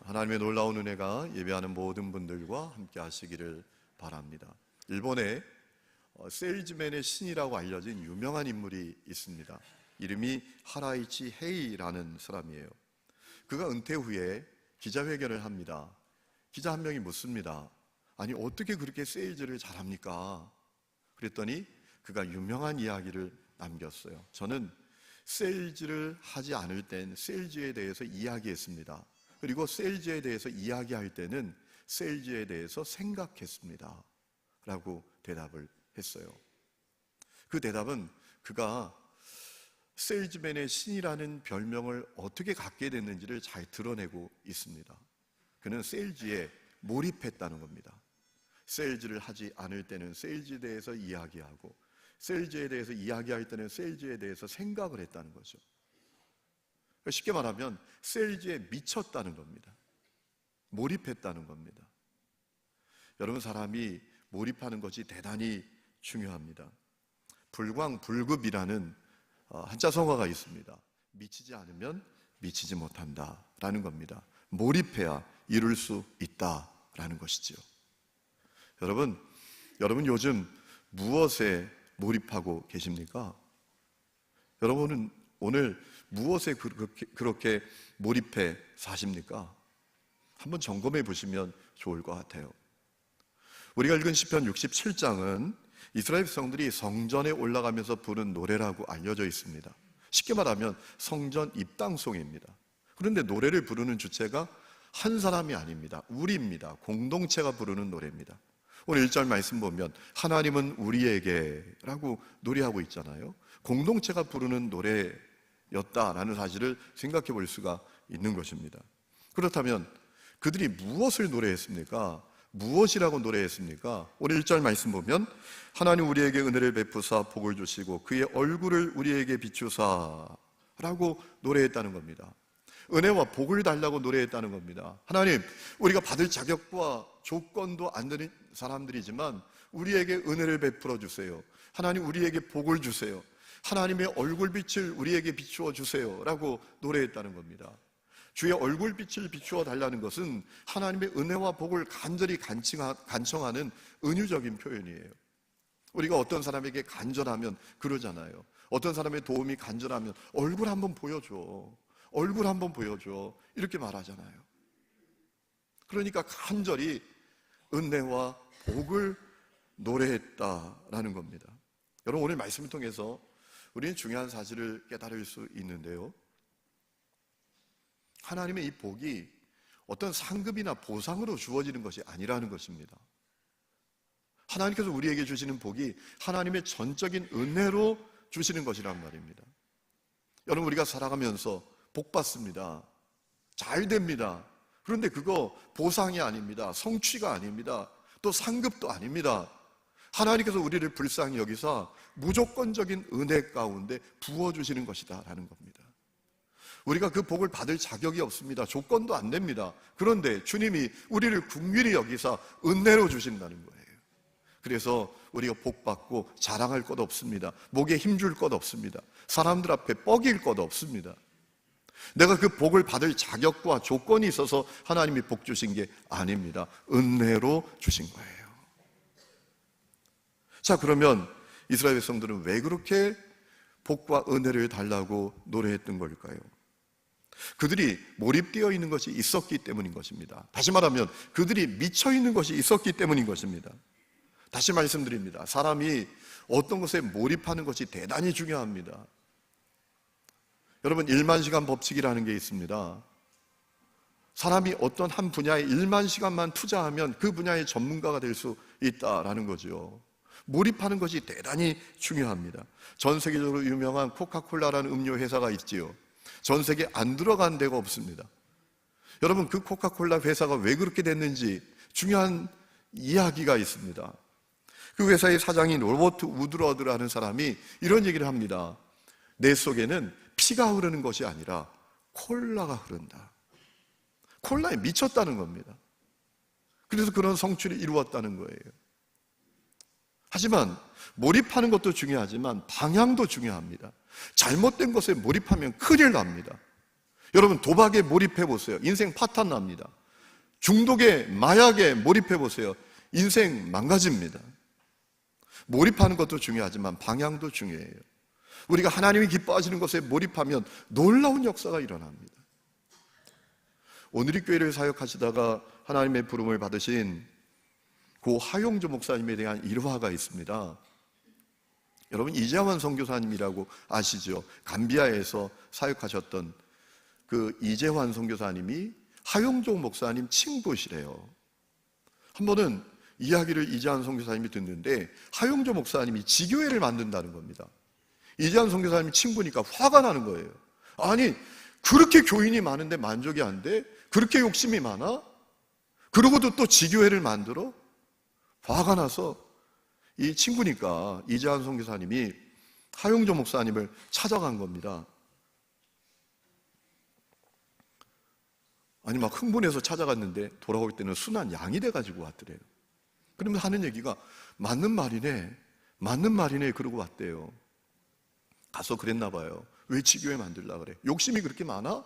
하나님의 놀라운 은혜가 예배하는 모든 분들과 함께 하시기를 바랍니다. 일본에 세일즈맨의 신이라고 알려진 유명한 인물이 있습니다. 이름이 하라이치 헤이라는 사람이에요. 그가 은퇴 후에 기자회견을 합니다. 기자 한 명이 묻습니다. 아니, 어떻게 그렇게 세일즈를 잘합니까? 그랬더니 그가 유명한 이야기를 남겼어요. 저는 세일즈를 하지 않을 땐 세일즈에 대해서 이야기했습니다. 그리고 세일즈에 대해서 이야기할 때는 세일즈에 대해서 생각했습니다 라고 대답을 했어요. 그 대답은 그가 세일즈맨의 신이라는 별명을 어떻게 갖게 됐는지를 잘 드러내고 있습니다. 그는 세일즈에 몰입했다는 겁니다. 세일즈를 하지 않을 때는 세일즈에 대해서 이야기하고, 세일즈에 대해서 이야기할 때는 세일즈에 대해서 생각을 했다는 거죠. 쉽게 말하면 세일즈에 미쳤다는 겁니다. 몰입했다는 겁니다. 여러분, 사람이 몰입하는 것이 대단히 중요합니다. 불광불급이라는 한자 성어가 있습니다. 미치지 않으면 미치지 못한다라는 겁니다. 몰입해야 이룰 수 있다라는 것이지요. 여러분 요즘 무엇에 몰입하고 계십니까? 여러분은 오늘 무엇에 그렇게 몰입해 사십니까? 한번 점검해 보시면 좋을 것 같아요. 우리가 읽은 시편 67장은 이스라엘 백성들이 성전에 올라가면서 부른 노래라고 알려져 있습니다. 쉽게 말하면 성전 입당송입니다. 그런데 노래를 부르는 주체가 한 사람이 아닙니다. 우리입니다. 공동체가 부르는 노래입니다. 오늘 1절 말씀 보면 하나님은 우리에게 라고 노래하고 있잖아요. 공동체가 부르는 노래였다라는 사실을 생각해 볼 수가 있는 것입니다. 그렇다면 그들이 무엇을 노래했습니까? 무엇이라고 노래했습니까? 오늘 1절 말씀 보면 하나님 우리에게 은혜를 베푸사 복을 주시고 그의 얼굴을 우리에게 비추사 라고 노래했다는 겁니다. 은혜와 복을 달라고 노래했다는 겁니다. 하나님, 우리가 받을 자격과 조건도 안 되는 사람들이지만 우리에게 은혜를 베풀어 주세요. 하나님, 우리에게 복을 주세요. 하나님의 얼굴빛을 우리에게 비추어 주세요 라고 노래했다는 겁니다. 주의 얼굴빛을 비추어 달라는 것은 하나님의 은혜와 복을 간절히 간청하는 은유적인 표현이에요. 우리가 어떤 사람에게 간절하면 그러잖아요. 어떤 사람의 도움이 간절하면 얼굴 한번 보여줘, 얼굴 한번 보여줘, 이렇게 말하잖아요. 그러니까 간절히 은혜와 복을 노래했다라는 겁니다. 여러분, 오늘 말씀을 통해서 우리는 중요한 사실을 깨달을 수 있는데요, 하나님의 이 복이 어떤 상급이나 보상으로 주어지는 것이 아니라는 것입니다. 하나님께서 우리에게 주시는 복이 하나님의 전적인 은혜로 주시는 것이란 말입니다. 여러분, 우리가 살아가면서 복 받습니다. 잘 됩니다. 그런데 그거 보상이 아닙니다. 성취가 아닙니다. 또 상급도 아닙니다. 하나님께서 우리를 불쌍히 여기사 무조건적인 은혜 가운데 부어주시는 것이다 라는 겁니다. 우리가 그 복을 받을 자격이 없습니다. 조건도 안 됩니다. 그런데 주님이 우리를 긍휼히 여기사 은혜로 주신다는 거예요. 그래서 우리가 복 받고 자랑할 것 없습니다. 목에 힘줄 것 없습니다. 사람들 앞에 뻐길 것 없습니다. 내가 그 복을 받을 자격과 조건이 있어서 하나님이 복 주신 게 아닙니다. 은혜로 주신 거예요. 자, 그러면 이스라엘 백성들은 왜 그렇게 복과 은혜를 달라고 노래했던 걸까요? 그들이 몰입되어 있는 것이 있었기 때문인 것입니다. 다시 말하면 그들이 미쳐 있는 것이 있었기 때문인 것입니다. 다시 말씀드립니다. 사람이 어떤 것에 몰입하는 것이 대단히 중요합니다. 여러분, 1만 시간 법칙이라는 게 있습니다. 사람이 어떤 한 분야에 1만 시간만 투자하면 그 분야의 전문가가 될 수 있다라는 거죠. 몰입하는 것이 대단히 중요합니다. 전 세계적으로 유명한 코카콜라라는 음료 회사가 있지요. 전 세계에 안 들어간 데가 없습니다. 여러분, 그 코카콜라 회사가 왜 그렇게 됐는지 중요한 이야기가 있습니다. 그 회사의 사장인 로버트 우드러드라는 사람이 이런 얘기를 합니다. 내 속에는 피가 흐르는 것이 아니라 콜라가 흐른다. 콜라에 미쳤다는 겁니다. 그래서 그런 성취를 이루었다는 거예요. 하지만 몰입하는 것도 중요하지만 방향도 중요합니다. 잘못된 것에 몰입하면 큰일 납니다. 여러분, 도박에 몰입해 보세요. 인생 파탄 납니다. 중독에, 마약에 몰입해 보세요. 인생 망가집니다. 몰입하는 것도 중요하지만 방향도 중요해요. 우리가 하나님이 기뻐하시는 것에 몰입하면 놀라운 역사가 일어납니다. 오늘이 교회를 사역하시다가 하나님의 부름을 받으신 고 하용조 목사님에 대한 일화가 있습니다. 여러분, 이재환 선교사님이라고 아시죠? 감비아에서 사역하셨던 그 이재환 선교사님이 하용조 목사님 친구시래요. 한 번은 이야기를 이재환 선교사님이 듣는데 하용조 목사님이 지교회를 만든다는 겁니다. 이재환 선교사님이 친구니까 화가 나는 거예요. 아니, 그렇게 교인이 많은데 만족이 안 돼? 그렇게 욕심이 많아? 그러고도 또 지교회를 만들어? 화가 나서 이 친구니까 이재환 선교사님이 하용조 목사님을 찾아간 겁니다. 아니, 막 흥분해서 찾아갔는데 돌아올 때는 순한 양이 돼가지고 왔더래요. 그러면서 하는 얘기가 맞는 말이네 그러고 왔대요. 가서 그랬나 봐요. 왜 지교회 만들려고 그래? 욕심이 그렇게 많아?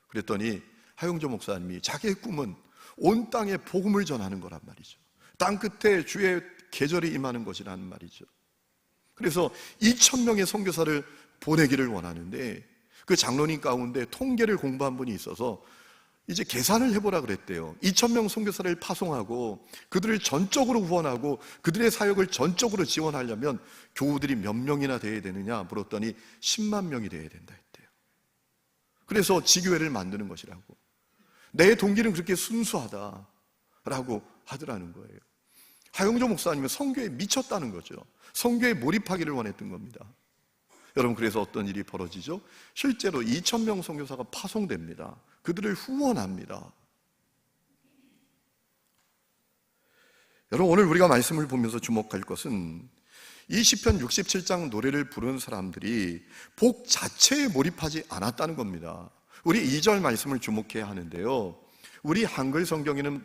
그랬더니 하용조 목사님이 자기의 꿈은 온 땅에 복음을 전하는 거란 말이죠. 땅 끝에 주의 계절이 임하는 것이라는 말이죠. 그래서 2,000명의 선교사를 보내기를 원하는데 그 장로님 가운데 통계를 공부한 분이 있어서 이제 계산을 해보라 그랬대요. 2,000명 선교사를 파송하고 그들을 전적으로 후원하고 그들의 사역을 전적으로 지원하려면 교우들이 몇 명이나 돼야 되느냐 물었더니 10만 명이 돼야 된다 했대요. 그래서 지교회를 만드는 것이라고. 내 동기는 그렇게 순수하다라고 하더라는 거예요. 하용조 목사님은 선교에 미쳤다는 거죠. 선교에 몰입하기를 원했던 겁니다. 여러분, 그래서 어떤 일이 벌어지죠? 실제로 2,000명 선교사가 파송됩니다. 그들을 후원합니다. 여러분, 오늘 우리가 말씀을 보면서 주목할 것은 이 시편 67장 노래를 부른 사람들이 복 자체에 몰입하지 않았다는 겁니다. 우리 2절 말씀을 주목해야 하는데요, 우리 한글 성경에는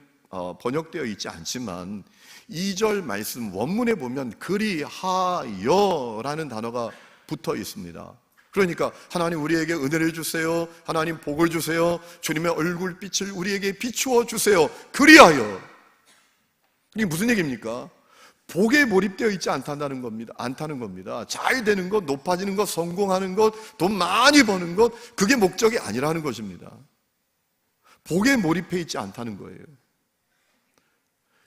번역되어 있지 않지만 2절 말씀 원문에 보면 그리하여라는 단어가 붙어 있습니다. 그러니까 하나님 우리에게 은혜를 주세요, 하나님 복을 주세요, 주님의 얼굴빛을 우리에게 비추어 주세요, 그리하여. 이게 무슨 얘기입니까? 복에 몰입되어 있지 않다는 겁니다. 잘 되는 것, 높아지는 것, 성공하는 것, 돈 많이 버는 것, 그게 목적이 아니라는 것입니다. 복에 몰입해 있지 않다는 거예요.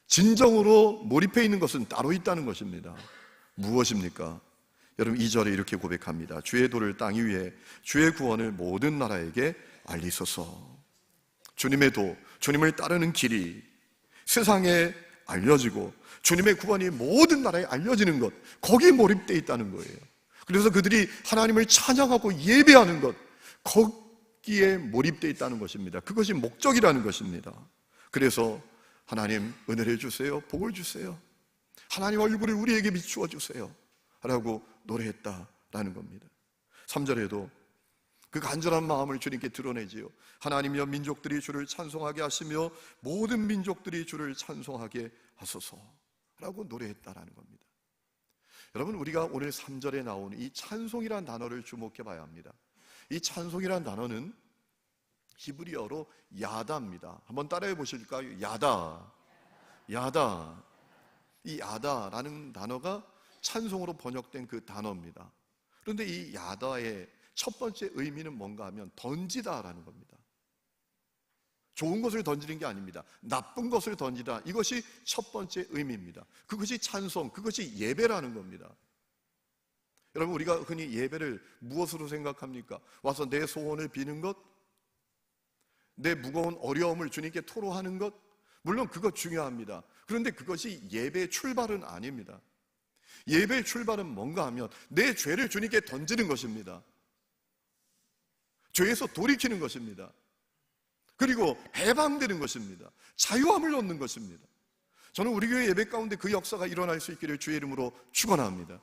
진정으로 몰입해 있는 것은 따로 있다는 것입니다. 무엇입니까? 여러분, 2절에 이렇게 고백합니다. 주의 도를 땅 위에, 주의 구원을 모든 나라에게 알리소서. 주님의 도, 주님을 따르는 길이 세상에 알려지고 주님의 구원이 모든 나라에 알려지는 것, 거기에 몰입되어 있다는 거예요. 그래서 그들이 하나님을 찬양하고 예배하는 것, 거기에 몰입되어 있다는 것입니다. 그것이 목적이라는 것입니다. 그래서 하나님 은혜를 주세요, 복을 주세요, 하나님 얼굴을 우리에게 비추어 주세요 라고 노래했다라는 겁니다. 3절에도 그 간절한 마음을 주님께 드러내지요. 하나님이여 민족들이 주를 찬송하게 하시며 모든 민족들이 주를 찬송하게 하소서라고 노래했다라는 겁니다. 여러분, 우리가 오늘 3절에 나오는 이 찬송이라는 단어를 주목해 봐야 합니다. 이 찬송이라는 단어는 히브리어로 야다입니다. 한번 따라해 보실까요? 야다. 이 야다라는 단어가 찬송으로 번역된 그 단어입니다. 그런데 이 야다의 첫 번째 의미는 뭔가 하면 던지다라는 겁니다. 좋은 것을 던지는 게 아닙니다. 나쁜 것을 던지다. 이것이 첫 번째 의미입니다. 그것이 찬송, 그것이 예배라는 겁니다. 여러분, 우리가 흔히 예배를 무엇으로 생각합니까? 와서 내 소원을 비는 것, 내 무거운 어려움을 주님께 토로하는 것, 물론 그것 중요합니다. 그런데 그것이 예배의 출발은 아닙니다. 예배의 출발은 뭔가 하면 내 죄를 주님께 던지는 것입니다. 죄에서 돌이키는 것입니다. 그리고 해방되는 것입니다. 자유함을 얻는 것입니다. 저는 우리 교회 예배 가운데 그 역사가 일어날 수 있기를 주의 이름으로 축원합니다.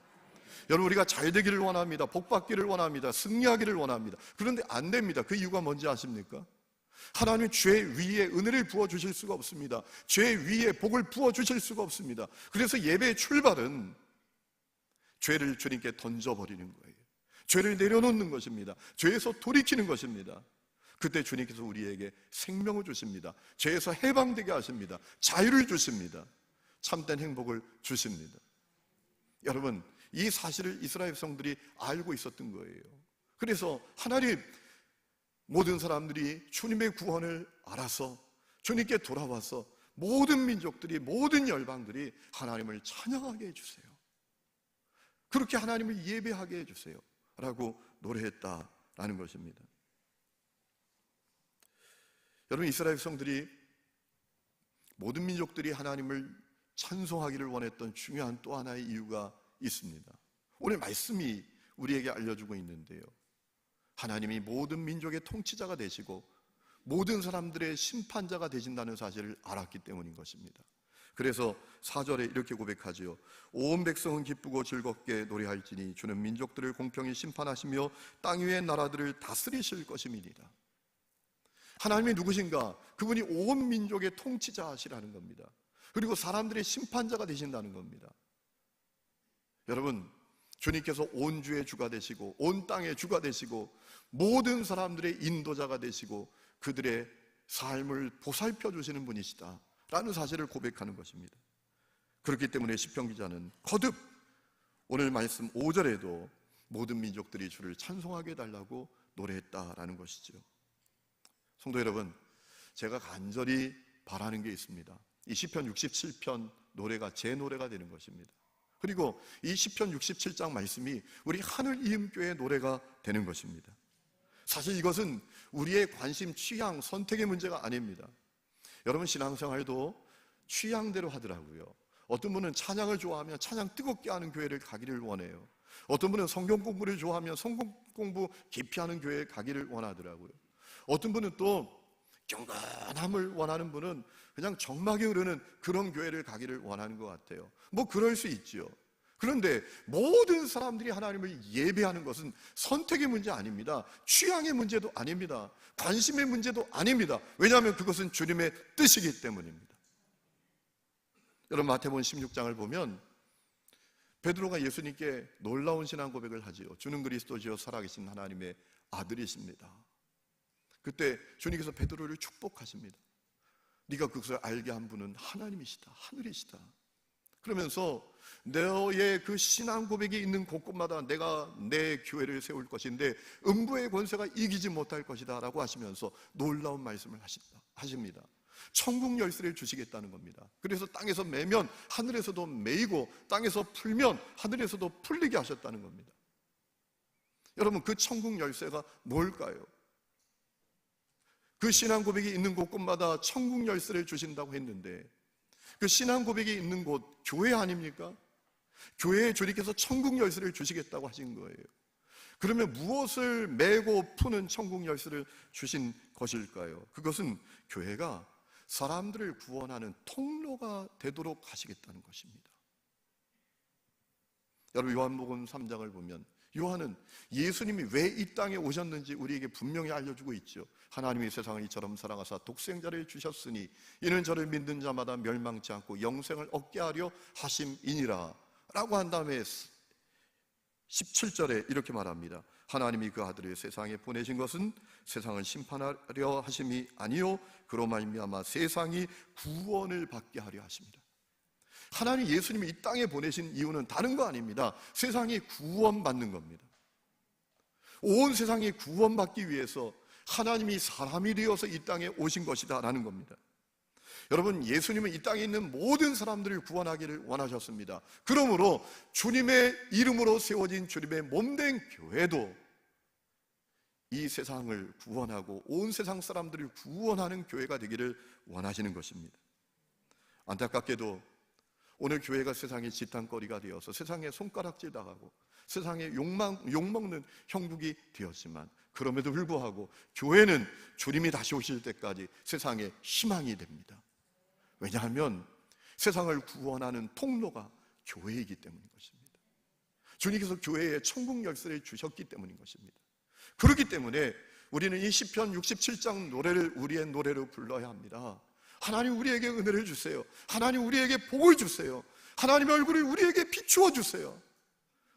여러분, 우리가 잘 되기를 원합니다. 복 받기를 원합니다. 승리하기를 원합니다. 그런데 안 됩니다. 그 이유가 뭔지 아십니까? 하나님은 죄 위에 은혜를 부어주실 수가 없습니다. 죄 위에 복을 부어주실 수가 없습니다. 그래서 예배의 출발은 죄를 주님께 던져버리는 거예요. 죄를 내려놓는 것입니다. 죄에서 돌이키는 것입니다. 그때 주님께서 우리에게 생명을 주십니다. 죄에서 해방되게 하십니다. 자유를 주십니다. 참된 행복을 주십니다. 여러분, 이 사실을 이스라엘 백성들이 알고 있었던 거예요. 그래서 하나님, 모든 사람들이 주님의 구원을 알아서 주님께 돌아와서 모든 민족들이, 모든 열방들이 하나님을 찬양하게 해주세요. 그렇게 하나님을 예배하게 해주세요 라고 노래했다라는 것입니다. 여러분, 이스라엘 백성들이, 모든 민족들이 하나님을 찬송하기를 원했던 중요한 또 하나의 이유가 있습니다. 오늘 말씀이 우리에게 알려주고 있는데요, 하나님이 모든 민족의 통치자가 되시고 모든 사람들의 심판자가 되신다는 사실을 알았기 때문인 것입니다. 그래서 4절에 이렇게 고백하지요. 온 백성은 기쁘고 즐겁게 노래할지니 주는 민족들을 공평히 심판하시며 땅 위의 나라들을 다스리실 것임이니라. 하나님이 누구신가? 그분이 온 민족의 통치자시라는 겁니다. 그리고 사람들의 심판자가 되신다는 겁니다. 여러분, 주님께서 온 주의 주가 되시고 온 땅의 주가 되시고 모든 사람들의 인도자가 되시고 그들의 삶을 보살펴 주시는 분이시다 라는 사실을 고백하는 것입니다. 그렇기 때문에 시편 기자는 거듭 오늘 말씀 5절에도 모든 민족들이 주를 찬송하게 해달라고 노래했다라는 것이죠. 성도 여러분, 제가 간절히 바라는 게 있습니다. 이 시편 67편 노래가 제 노래가 되는 것입니다. 그리고 이 시편 67장 말씀이 우리 하늘 이음교회의 노래가 되는 것입니다. 사실 이것은 우리의 관심, 취향, 선택의 문제가 아닙니다. 여러분, 신앙생활도 취향대로 하더라고요. 어떤 분은 찬양을 좋아하면 찬양 뜨겁게 하는 교회를 가기를 원해요. 어떤 분은 성경 공부를 좋아하면 성경 공부 깊이 하는 교회에 가기를 원하더라고요. 어떤 분은 또 경건함을 원하는 분은 그냥 적막이 흐르는 그런 교회를 가기를 원하는 것 같아요. 뭐 그럴 수 있지요. 그런데 모든 사람들이 하나님을 예배하는 것은 선택의 문제 아닙니다. 취향의 문제도 아닙니다. 관심의 문제도 아닙니다. 왜냐하면 그것은 주님의 뜻이기 때문입니다. 여러분, 마태복음 16장을 보면 베드로가 예수님께 놀라운 신앙 고백을 하지요. 주는 그리스도시요 살아계신 하나님의 아들이십니다. 그때 주님께서 베드로를 축복하십니다. 네가 그것을 알게 한 분은 하나님이시다, 하늘이시다. 그러면서 너의 그 신앙 고백이 있는 곳곳마다 내가 내 교회를 세울 것인데 음부의 권세가 이기지 못할 것이다 라고 하시면서 놀라운 말씀을 하십니다. 천국 열쇠를 주시겠다는 겁니다. 그래서 땅에서 매면 하늘에서도 매이고 땅에서 풀면 하늘에서도 풀리게 하셨다는 겁니다. 여러분, 그 천국 열쇠가 뭘까요? 그 신앙 고백이 있는 곳곳마다 천국 열쇠를 주신다고 했는데 그 신앙 고백이 있는 곳 교회 아닙니까? 교회에 주님께서 천국 열쇠를 주시겠다고 하신 거예요. 그러면 무엇을 메고 푸는 천국 열쇠를 주신 것일까요? 그것은 교회가 사람들을 구원하는 통로가 되도록 하시겠다는 것입니다. 여러분, 요한복음 3장을 보면 요한은 예수님이 왜 이 땅에 오셨는지 우리에게 분명히 알려주고 있죠. 하나님이 세상을 이처럼 사랑하사 독생자를 주셨으니 이는 저를 믿는 자마다 멸망치 않고 영생을 얻게 하려 하심이니라 라고 한 다음에 17절에 이렇게 말합니다. 하나님이 그 아들을 세상에 보내신 것은 세상을 심판하려 하심이 아니요 그로 말미암아 세상이 구원을 받게 하려 하십니다. 하나님 예수님이 이 땅에 보내신 이유는 다른 거 아닙니다. 세상이 구원받는 겁니다. 온 세상이 구원받기 위해서 하나님이 사람이 되어서 이 땅에 오신 것이다 라는 겁니다. 여러분, 예수님은 이 땅에 있는 모든 사람들을 구원하기를 원하셨습니다. 그러므로 주님의 이름으로 세워진 주님의 몸된 교회도 이 세상을 구원하고 온 세상 사람들을 구원하는 교회가 되기를 원하시는 것입니다. 안타깝게도 오늘 교회가 세상의 지탄거리가 되어서 세상에 손가락질 당하고 세상에 욕먹는 형국이 되었지만 그럼에도 불구하고 교회는 주님이 다시 오실 때까지 세상의 희망이 됩니다. 왜냐하면 세상을 구원하는 통로가 교회이기 때문인 것입니다. 주님께서 교회에 천국 열쇠를 주셨기 때문인 것입니다. 그렇기 때문에 우리는 이 시편 67장 노래를 우리의 노래로 불러야 합니다. 하나님 우리에게 은혜를 주세요. 하나님 우리에게 복을 주세요. 하나님의 얼굴을 우리에게 비추어 주세요.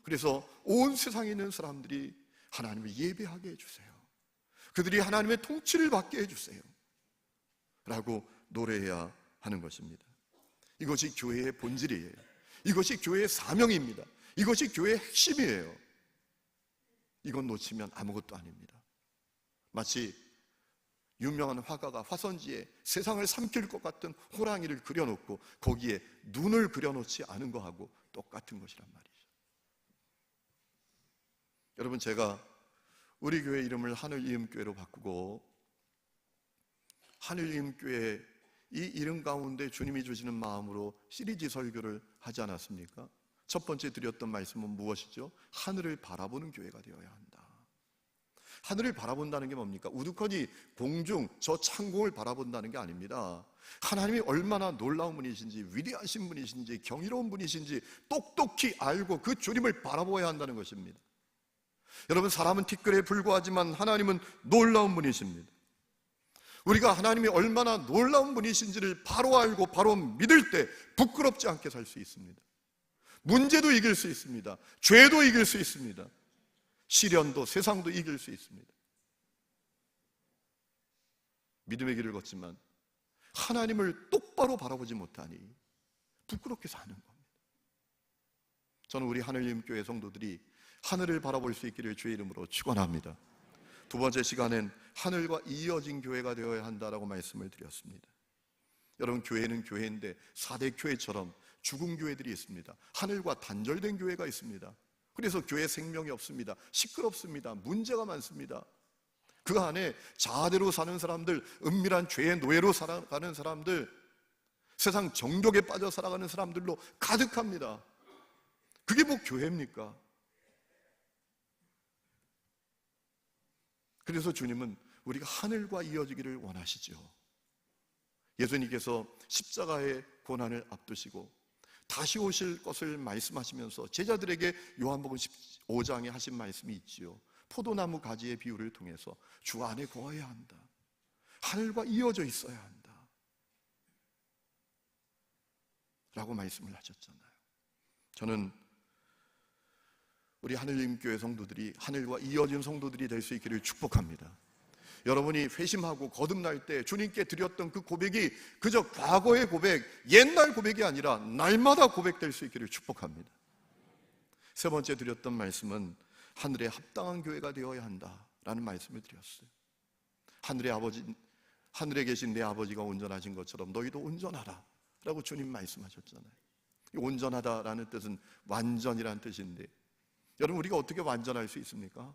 그래서 온 세상에 있는 사람들이 하나님을 예배하게 해주세요. 그들이 하나님의 통치를 받게 해주세요 라고 노래해야 하는 것입니다. 이것이 교회의 본질이에요. 이것이 교회의 사명입니다. 이것이 교회의 핵심이에요. 이건 놓치면 아무것도 아닙니다. 마치 유명한 화가가 화선지에 세상을 삼킬 것 같은 호랑이를 그려놓고 거기에 눈을 그려놓지 않은 거하고 똑같은 것이란 말이죠. 여러분, 제가 우리 교회 이름을 하늘이음교회로 바꾸고 하늘이음교회 이 이름 가운데 주님이 주시는 마음으로 시리즈 설교를 하지 않았습니까? 첫 번째 드렸던 말씀은 무엇이죠? 하늘을 바라보는 교회가 되어야 한다. 하늘을 바라본다는 게 뭡니까? 우두커니 공중 저 창공을 바라본다는 게 아닙니다. 하나님이 얼마나 놀라운 분이신지, 위대하신 분이신지, 경이로운 분이신지 똑똑히 알고 그 주님을 바라보아야 한다는 것입니다. 여러분, 사람은 티끌에 불과하지만 하나님은 놀라운 분이십니다. 우리가 하나님이 얼마나 놀라운 분이신지를 바로 알고 바로 믿을 때 부끄럽지 않게 살 수 있습니다. 문제도 이길 수 있습니다. 죄도 이길 수 있습니다. 시련도 세상도 이길 수 있습니다. 믿음의 길을 걷지만 하나님을 똑바로 바라보지 못하니 부끄럽게 사는 겁니다. 저는 우리 하늘님교회 성도들이 하늘을 바라볼 수 있기를 주의 이름으로 축원합니다. 두 번째 시간엔 하늘과 이어진 교회가 되어야 한다라고 말씀을 드렸습니다. 여러분, 교회는 교회인데 4대 교회처럼 죽은 교회들이 있습니다. 하늘과 단절된 교회가 있습니다. 그래서 교회 생명이 없습니다. 시끄럽습니다. 문제가 많습니다. 그 안에 자아대로 사는 사람들, 은밀한 죄의 노예로 살아가는 사람들, 세상 정욕에 빠져 살아가는 사람들로 가득합니다. 그게 뭐 교회입니까? 그래서 주님은 우리가 하늘과 이어지기를 원하시죠. 예수님께서 십자가의 고난을 앞두시고 다시 오실 것을 말씀하시면서 제자들에게 요한복음 15장에 하신 말씀이 있지요. 포도나무 가지의 비유를 통해서 주 안에 거해야 한다. 하늘과 이어져 있어야 한다 라고 말씀을 하셨잖아요. 저는 우리 하늘님교회 성도들이 하늘과 이어진 성도들이 될 수 있기를 축복합니다. 여러분이 회심하고 거듭날 때 주님께 드렸던 그 고백이 그저 과거의 고백, 옛날 고백이 아니라 날마다 고백될 수 있기를 축복합니다. 세 번째 드렸던 말씀은 하늘에 합당한 교회가 되어야 한다라는 말씀을 드렸어요. 하늘에 계신 내 아버지가 온전하신 것처럼 너희도 온전하라 라고 주님 말씀하셨잖아요. 온전하다라는 뜻은 완전이라는 뜻인데, 여러분, 우리가 어떻게 완전할 수 있습니까?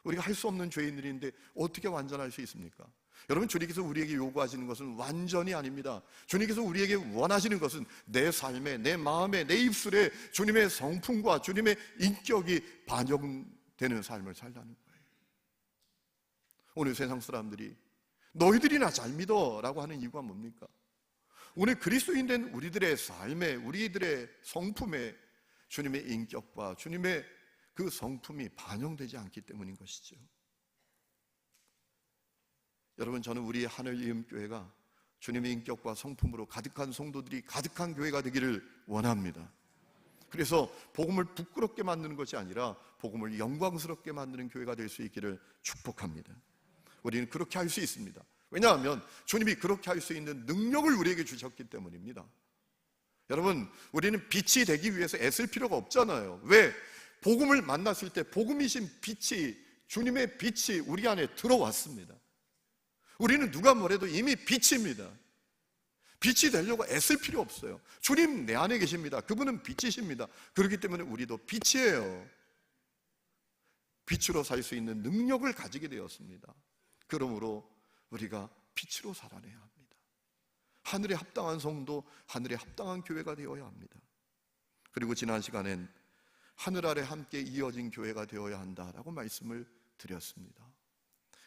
우리가 할 수 없는 죄인들인데 어떻게 완전할 수 있습니까? 여러분, 주님께서 우리에게 요구하시는 것은 완전이 아닙니다. 주님께서 우리에게 원하시는 것은 내 삶에, 내 마음에, 내 입술에 주님의 성품과 주님의 인격이 반영되는 삶을 살라는 거예요. 오늘 세상 사람들이 너희들이나 잘 믿어 라고 하는 이유가 뭡니까? 오늘 그리스도인 된 우리들의 삶에, 우리들의 성품에 주님의 인격과 주님의 그 성품이 반영되지 않기 때문인 것이죠. 여러분, 저는 우리 하늘이음교회가 주님의 인격과 성품으로 가득한 성도들이 가득한 교회가 되기를 원합니다. 그래서 복음을 부끄럽게 만드는 것이 아니라 복음을 영광스럽게 만드는 교회가 될 수 있기를 축복합니다. 우리는 그렇게 할 수 있습니다. 왜냐하면 주님이 그렇게 할 수 있는 능력을 우리에게 주셨기 때문입니다. 여러분, 우리는 빛이 되기 위해서 애쓸 필요가 없잖아요. 왜? 복음을 만났을 때 복음이신 빛이, 주님의 빛이 우리 안에 들어왔습니다. 우리는 누가 뭐래도 이미 빛입니다. 빛이 되려고 애쓸 필요 없어요. 주님 내 안에 계십니다. 그분은 빛이십니다. 그렇기 때문에 우리도 빛이에요. 빛으로 살 수 있는 능력을 가지게 되었습니다. 그러므로 우리가 빛으로 살아내야 합니다. 하늘에 합당한 성도, 하늘에 합당한 교회가 되어야 합니다. 그리고 지난 시간엔 하늘 아래 함께 이어진 교회가 되어야 한다라고 말씀을 드렸습니다.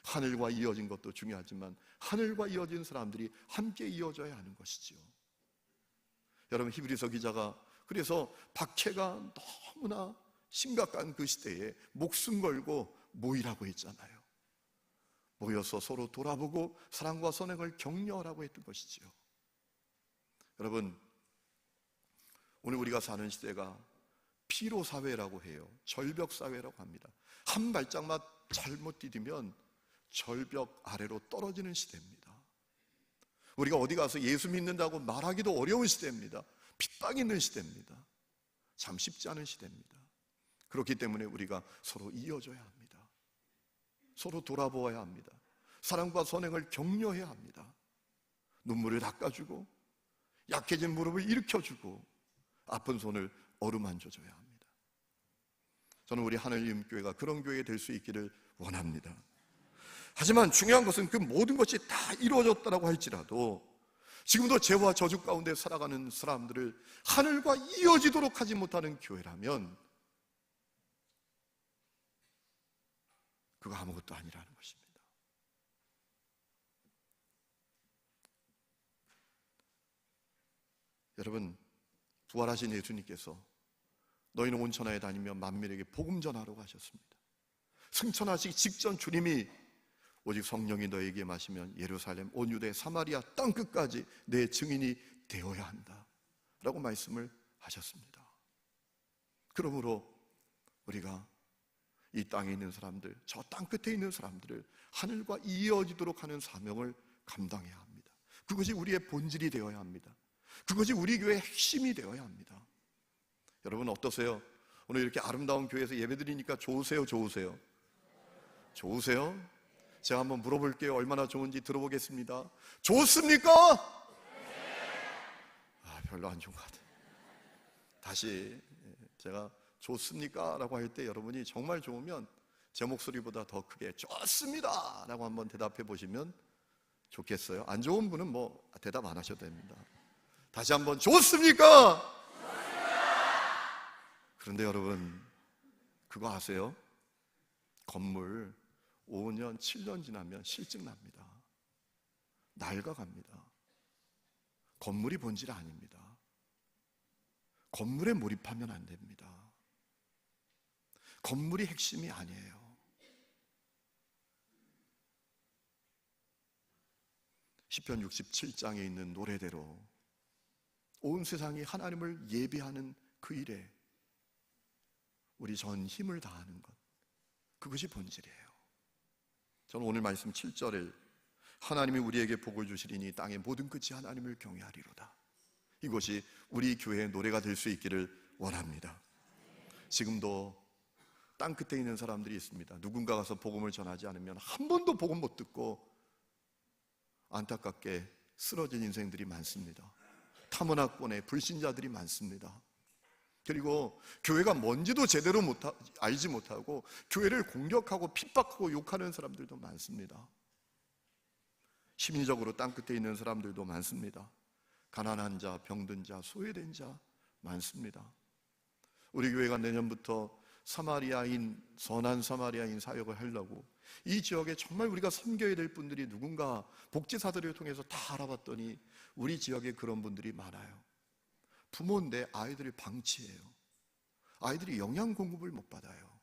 하늘과 이어진 것도 중요하지만 하늘과 이어진 사람들이 함께 이어져야 하는 것이지요. 여러분, 히브리서 기자가 그래서 박해가 너무나 심각한 그 시대에 목숨 걸고 모이라고 했잖아요. 모여서 서로 돌아보고 사랑과 선행을 격려하라고 했던 것이지요. 여러분, 오늘 우리가 사는 시대가 피로 사회라고 해요. 절벽 사회라고 합니다. 한 발짝만 잘못 디디면 절벽 아래로 떨어지는 시대입니다. 우리가 어디 가서 예수 믿는다고 말하기도 어려운 시대입니다. 핍박 있는 시대입니다. 참 쉽지 않은 시대입니다. 그렇기 때문에 우리가 서로 이어줘야 합니다. 서로 돌아보아야 합니다. 사랑과 선행을 격려해야 합니다. 눈물을 닦아주고 약해진 무릎을 일으켜주고 아픈 손을 어루만져줘야 합니다. 저는 우리 하늘님 교회가 그런 교회가 될 수 있기를 원합니다. 하지만 중요한 것은 그 모든 것이 다 이루어졌다고 할지라도 지금도 죄와 저주 가운데 살아가는 사람들을 하늘과 이어지도록 하지 못하는 교회라면 그거 아무것도 아니라는 것입니다. 여러분, 부활하신 예수님께서 너희는 온 천하에 다니며 만민에게 복음 전하라고 하셨습니다. 승천하시기 직전 주님이 오직 성령이 너에게 마시면 예루살렘, 온 유대, 사마리아 땅끝까지 내 증인이 되어야 한다 라고 말씀을 하셨습니다. 그러므로 우리가 이 땅에 있는 사람들, 저 땅끝에 있는 사람들을 하늘과 이어지도록 하는 사명을 감당해야 합니다. 그것이 우리의 본질이 되어야 합니다. 그것이 우리 교회의 핵심이 되어야 합니다. 여러분 어떠세요? 오늘 이렇게 아름다운 교회에서 예배드리니까 좋으세요? 좋으세요? 좋으세요? 제가 한번 물어볼게요. 얼마나 좋은지 들어보겠습니다. 좋습니까? 별로 안 좋은 것 같아요. 다시 제가 좋습니까? 라고 할 때 여러분이 정말 좋으면 제 목소리보다 더 크게 좋습니다! 라고 한번 대답해 보시면 좋겠어요. 안 좋은 분은 뭐 대답 안 하셔도 됩니다. 다시 한번 좋습니까? 그런데 여러분 그거 아세요? 건물 5년, 7년 지나면 실증 납니다. 낡아갑니다. 건물이 본질 아닙니다. 건물에 몰입하면 안 됩니다. 건물이 핵심이 아니에요. 시편 67장에 있는 노래대로 온 세상이 하나님을 예배하는 그 일에 우리 전 힘을 다하는 것, 그것이 본질이에요. 저는 오늘 말씀 7절을 하나님이 우리에게 복을 주시리니 땅의 모든 끝이 하나님을 경외하리로다. 이것이 우리 교회의 노래가 될 수 있기를 원합니다. 지금도 땅끝에 있는 사람들이 있습니다. 누군가 가서 복음을 전하지 않으면 한 번도 복음 못 듣고 안타깝게 쓰러진 인생들이 많습니다. 타문화권에 불신자들이 많습니다. 그리고 교회가 뭔지도 제대로 알지 못하고 교회를 공격하고 핍박하고 욕하는 사람들도 많습니다. 심리적으로 땅끝에 있는 사람들도 많습니다. 가난한 자, 병든 자, 소외된 자 많습니다. 우리 교회가 내년부터 선한 사마리아인 사역을 하려고 이 지역에 정말 우리가 섬겨야 될 분들이 누군가 복지사들을 통해서 다 알아봤더니 우리 지역에 그런 분들이 많아요. 부모인데 아이들을 방치해요. 아이들이 영양 공급을 못 받아요.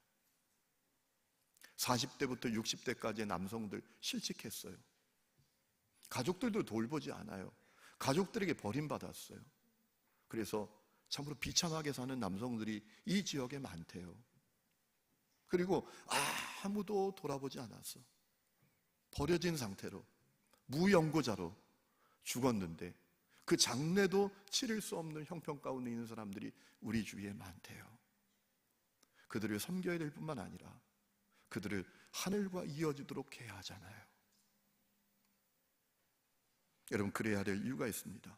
40대부터 60대까지의 남성들 실직했어요. 가족들도 돌보지 않아요. 가족들에게 버림받았어요. 그래서 참으로 비참하게 사는 남성들이 이 지역에 많대요. 그리고 아무도 돌아보지 않았어. 버려진 상태로 무연고자로 죽었는데 그 장례도 치를 수 없는 형편 가운데 있는 사람들이 우리 주위에 많대요. 그들을 섬겨야 될 뿐만 아니라 그들을 하늘과 이어지도록 해야 하잖아요. 여러분 그래야 될 이유가 있습니다.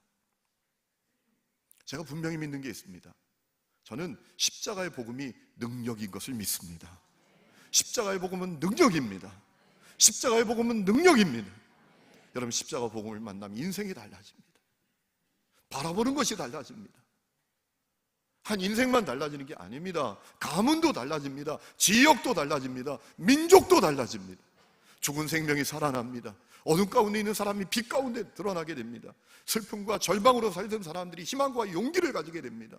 제가 분명히 믿는 게 있습니다. 저는 십자가의 복음이 능력인 것을 믿습니다. 십자가의 복음은 능력입니다. 십자가의 복음은 능력입니다. 여러분 십자가 복음을 만나면 인생이 달라집니다. 바라보는 것이 달라집니다. 한 인생만 달라지는 게 아닙니다. 가문도 달라집니다. 지역도 달라집니다. 민족도 달라집니다. 죽은 생명이 살아납니다. 어둠 가운데 있는 사람이 빛 가운데 드러나게 됩니다. 슬픔과 절망으로 살던 사람들이 희망과 용기를 가지게 됩니다.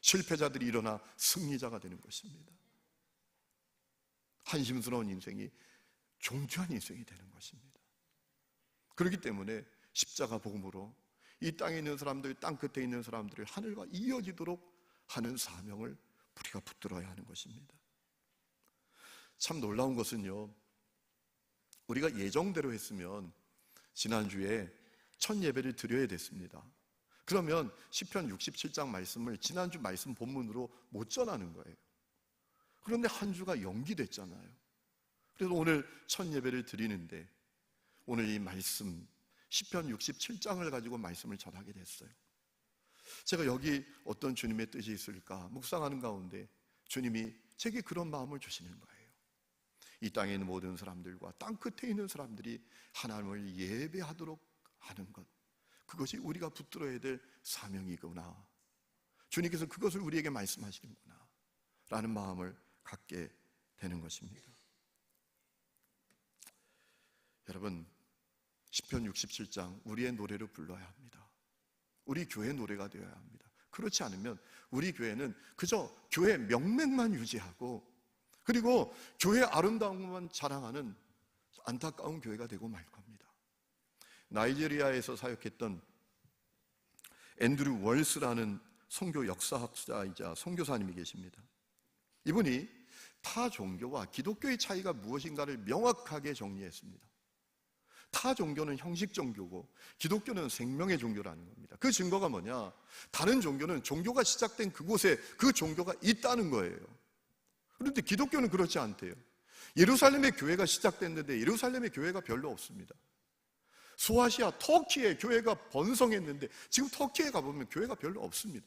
실패자들이 일어나 승리자가 되는 것입니다. 한심스러운 인생이 존귀한 인생이 되는 것입니다. 그렇기 때문에 십자가 복음으로 이 땅에 있는 사람들, 땅끝에 있는 사람들을 하늘과 이어지도록 하는 사명을 우리가 붙들어야 하는 것입니다. 참 놀라운 것은요, 우리가 예정대로 했으면 지난주에 첫 예배를 드려야 됐습니다. 그러면 시편 67장 말씀을 지난주 말씀 본문으로 못 전하는 거예요. 그런데 한 주가 연기됐잖아요. 그래서 오늘 첫 예배를 드리는데 오늘 이 말씀 시편 67장을 가지고 말씀을 전하게 됐어요. 제가 여기 어떤 주님의 뜻이 있을까 묵상하는 가운데 주님이 제게 그런 마음을 주시는 거예요. 이 땅에 있는 모든 사람들과 땅 끝에 있는 사람들이 하나님을 예배하도록 하는 것, 그것이 우리가 붙들어야 될 사명이구나, 주님께서 그것을 우리에게 말씀하시는구나 라는 마음을 갖게 되는 것입니다. 여러분, 시편 67장 우리의 노래로 불러야 합니다. 우리 교회 노래가 되어야 합니다. 그렇지 않으면 우리 교회는 그저 교회 명맥만 유지하고 그리고 교회 아름다움만 자랑하는 안타까운 교회가 되고 말 겁니다. 나이지리아에서 사역했던 앤드류 월스라는 선교 역사학자이자 선교사님이 계십니다. 이분이 타 종교와 기독교의 차이가 무엇인가를 명확하게 정리했습니다. 타 종교는 형식 종교고 기독교는 생명의 종교라는 겁니다. 그 증거가 뭐냐? 다른 종교는 종교가 시작된 그곳에 그 종교가 있다는 거예요. 그런데 기독교는 그렇지 않대요. 예루살렘의 교회가 시작됐는데 예루살렘의 교회가 별로 없습니다. 소아시아 터키의 교회가 번성했는데 지금 터키에 가보면 교회가 별로 없습니다.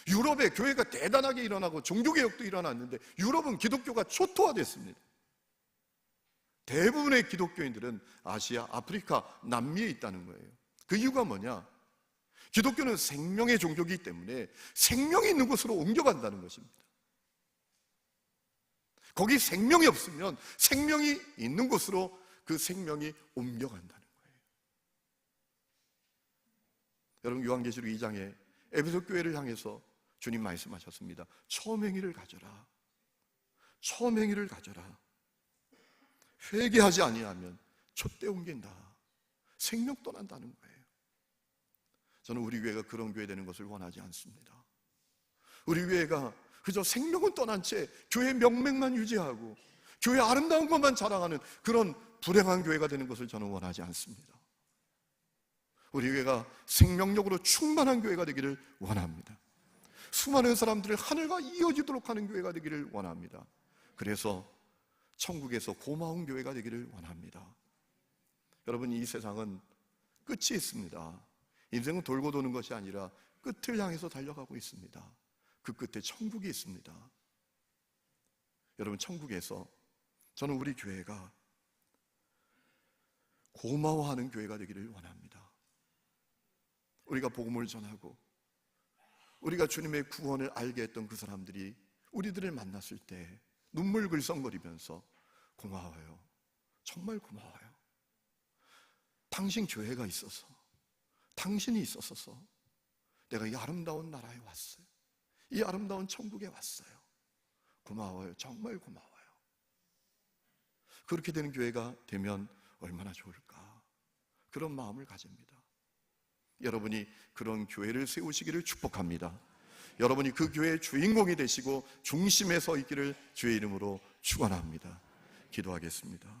유럽의 교회가 대단하게 일어나고 종교개혁도 일어났는데 유럽은 기독교가 초토화됐습니다. 대부분의 기독교인들은 아시아, 아프리카, 남미에 있다는 거예요. 그 이유가 뭐냐? 기독교는 생명의 종교이기 때문에 생명이 있는 곳으로 옮겨간다는 것입니다. 거기 생명이 없으면 생명이 있는 곳으로 그 생명이 옮겨간다는 거예요. 여러분, 요한계시록 2장에 에베소 교회를 향해서 주님 말씀하셨습니다. 처음 행위를 가져라. 처음 행위를 가져라. 회개하지 아니하면 촛대 옮긴다. 생명 떠난다는 거예요. 저는 우리 교회가 그런 교회 되는 것을 원하지 않습니다. 우리 교회가 그저 생명은 떠난 채 교회 명맥만 유지하고 교회 아름다운 것만 자랑하는 그런 불행한 교회가 되는 것을 저는 원하지 않습니다. 우리 교회가 생명력으로 충만한 교회가 되기를 원합니다. 수많은 사람들을 하늘과 이어지도록 하는 교회가 되기를 원합니다. 그래서 천국에서 고마운 교회가 되기를 원합니다. 여러분, 이 세상은 끝이 있습니다. 인생은 돌고 도는 것이 아니라 끝을 향해서 달려가고 있습니다. 그 끝에 천국이 있습니다. 여러분, 천국에서 저는 우리 교회가 고마워하는 교회가 되기를 원합니다. 우리가 복음을 전하고 우리가 주님의 구원을 알게 했던 그 사람들이 우리들을 만났을 때 눈물 글썽거리면서 고마워요. 정말 고마워요. 당신 교회가 있어서, 당신이 있어서 내가 이 아름다운 나라에 왔어요. 이 아름다운 천국에 왔어요. 고마워요. 정말 고마워요. 그렇게 되는 교회가 되면 얼마나 좋을까? 그런 마음을 가집니다. 여러분이 그런 교회를 세우시기를 축복합니다. 여러분이 그 교회의 주인공이 되시고 중심에 서 있기를 주의 이름으로 축원합니다. 기도하겠습니다.